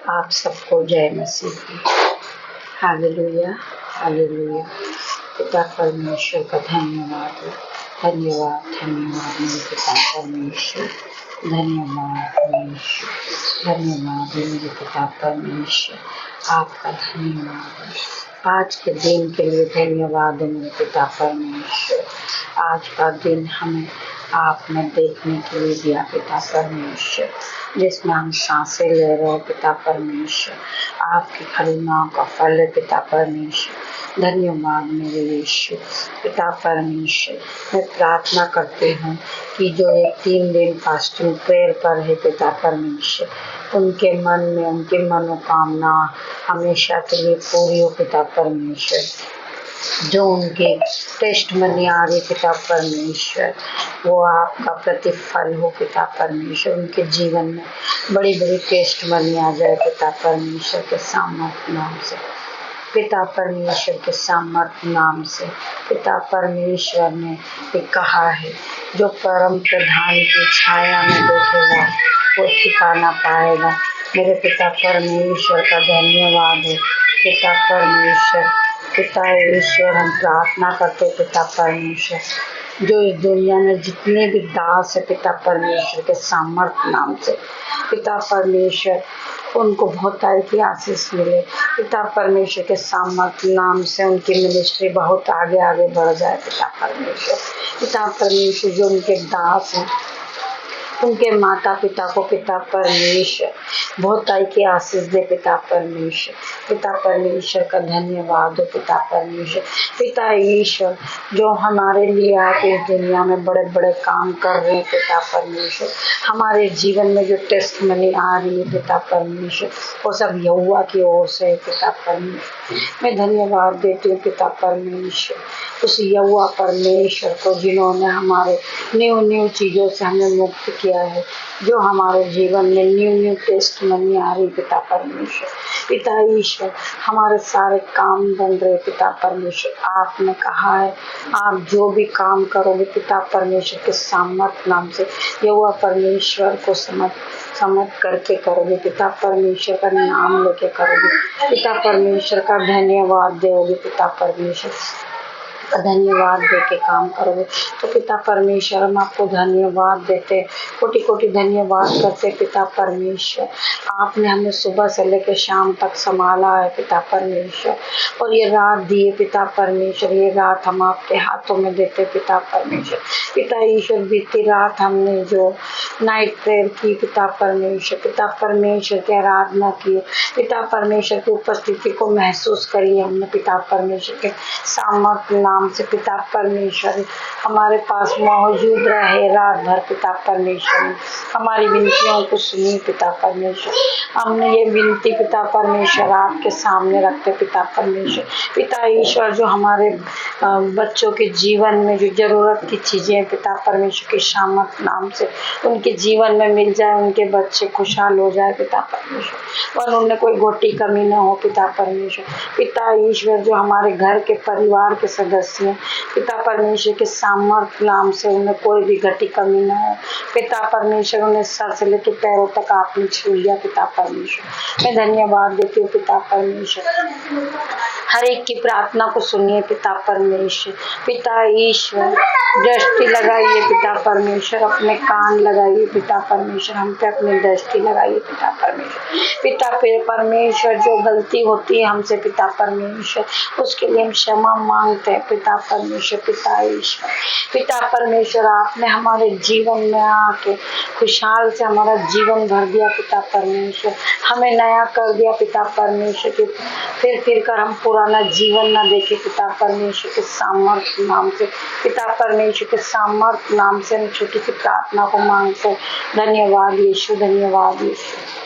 आप सबको जय मसीह की। Hallelujah, hallelujah. पिता परमेश्वर का धन्यवाद, धन्यवाद, धन्यवाद मेरे पिता परमेश्वर, धन्यवाद परमेश्वर, धन्यवाद मेरे पिता परमेश्वर, आपका धन्यवाद। आज के दिन के लिए धन्यवाद मेरे पिता परमेश्वर। आज का दिन हमें आपने देखने के लिए दिया पिता परमेश्वर, जिसमें हम सांसें ले रहे हैं पिता परमेश्वर। आपकी करुणा का फल है पिता परमेश्वर। धन्यवाद मेरे यीशु पिता परमेश्वर। मैं प्रार्थना करती हूँ कि जो एक 3 दिन फास्टिंग प्रेयर पर है पिता परमेश्वर, उनके मन में उनकी मनोकामना हमेशा के लिए पूरी हो पिता परमेश्वर। जो उनके टेस्ट मनी आ रही पिता परमेश्वर, वो आपका प्रतिफल हो पिता परमेश्वर। उनके जीवन में बड़ी बड़ी टेस्ट मनी आ जाए पिता परमेश्वर के सामर्थ्य नाम से, पिता परमेश्वर के सामर्थ्य नाम से। पिता परमेश्वर ने कहा है, जो परम प्रधान की छाया में देखेगा वो ठिकाना पाएगा। मेरे पिता परमेश्वर का धन्यवाद है पिता परमेश्वर। पिता ईश्वर, हम प्रार्थना करते पिता परमेश्वर, जो इस दुनिया में जितने भी दास है पिता परमेश्वर के सामर्थ्य नाम से, पिता परमेश्वर उनको बहुताई की आशीष मिले पिता परमेश्वर के सामर्थ्य नाम से। उनकी मिनिस्ट्री बहुत आगे आगे बढ़ जाए पिता परमेश्वर। पिता परमेश्वर जो उनके दास हैं, उनके माता पिता को पिता परमेश्वर बहुताई की आशीष दे पिता परमेश्वर। पिता परमेश्वर का धन्यवाद हो पिता परमेश्वर। पिता ईश्वर, जो हमारे लिए आके इस दुनिया में बड़े बड़े काम कर रहे हैं पिता परमेश्वर, हमारे जीवन में जो टेस्ट मनी आ रही है पिता परमेश्वर, वो सब यहोवा की ओर से है पिता परमेश्वर। मैं धन्यवाद देती हूँ पिता परमेश्वर उस यहोवा परमेश्वर को, जिन्होंने हमारे न्यू न्यू चीज़ों से हमें मुक्त किया है, जो हमारे जीवन में न्यू न्यू टेस्ट मनी आ रही पिता परमेश्वर। पिता ईश्वर, हमारे सारे काम बन रहे पिता परमेश्वर। आपने कहा है, आप जो भी काम करोगे पिता परमेश्वर के सामर्थ्य नाम से, यहोवा परमेश्वर को समझ करके करोगे पिता परमेश्वर का नाम लेके करोगे, पिता परमेश्वर का धन्यवाद दोगे पिता परमेश्वर, धन्यवाद दे के काम करोगे। तो पिता परमेश्वर, हम आपको धन्यवाद देते, कोटि कोटि धन्यवाद करते पिता परमेश्वर। आपने हमें सुबह से लेकर शाम तक संभाला है पिता परमेश्वर, और ये रात दिए पिता परमेश्वर। ये रात हम आपके हाथों में देते पिता परमेश्वर। पिता ईश्वर, बीती रात हमने जो नाइट प्रेयर की पिता परमेश्वर, पिता परमेश्वर की आराधना की, पिता परमेश्वर की उपस्थिति को महसूस करिए हमने पिता परमेश्वर के सामर्थ्य नाम से। पिता परमेश्वर हमारे पास मौजूद रहे रात भर पिता परमेश्वर, हमारी विनतियों को सुनिए पिता परमेश्वर। हमने ये विनती पिता परमेश्वर आपके सामने रखते पिता परमेश्वर। पिता ईश्वर, जो हमारे बच्चों के जीवन में जो जरूरत की चीज़ें पिता परमेश्वर के सामर्थ्य नाम से उनके जीवन में मिल जाए, उनके बच्चे खुशहाल हो जाए पिता परमेश्वर, और उनमें कोई गोटी कमी न हो पिता परमेश्वर। पिता ईश्वर, जो हमारे घर के परिवार के सदस्य पिता परमेश्वर के सामर्थ्य नाम से उन्हें कोई भी घटी कमी न हो पिता परमेश्वर। उन्हें सर से लेकर पैरों तक आपने छू लिया पिता परमेश्वर। मैं धन्यवाद देती हूँ पिता परमेश्वर। हर एक की प्रार्थना को सुनिए पिता परमेश्वर। पिता ईश्वर, दृष्टि लगाइए पिता परमेश्वर, अपने कान लगाइए पिता परमेश्वर, हम पे अपनी दृष्टि लगाइए पिता परमेश्वर। पिता परमेश्वर, जो गलती होती है हमसे पिता परमेश्वर, उसके लिए हम क्षमा मांगते हैं पिता परमेश्वर। पिता ईश्वर, पिता परमेश्वर, आपने हमारे जीवन में आके खुशहाल से हमारा जीवन भर दिया पिता परमेश्वर, हमें नया कर दिया पिता परमेश्वर। फिर कर हम पुराना जीवन न देखे पिता परमेश्वर के सामर्थ्य नाम से, पिता परमेश्वर के सामर्थ्य नाम से हम छोटी सी प्रार्थना को मांगते। धन्यवाद यीशु, धन्यवाद यीशु।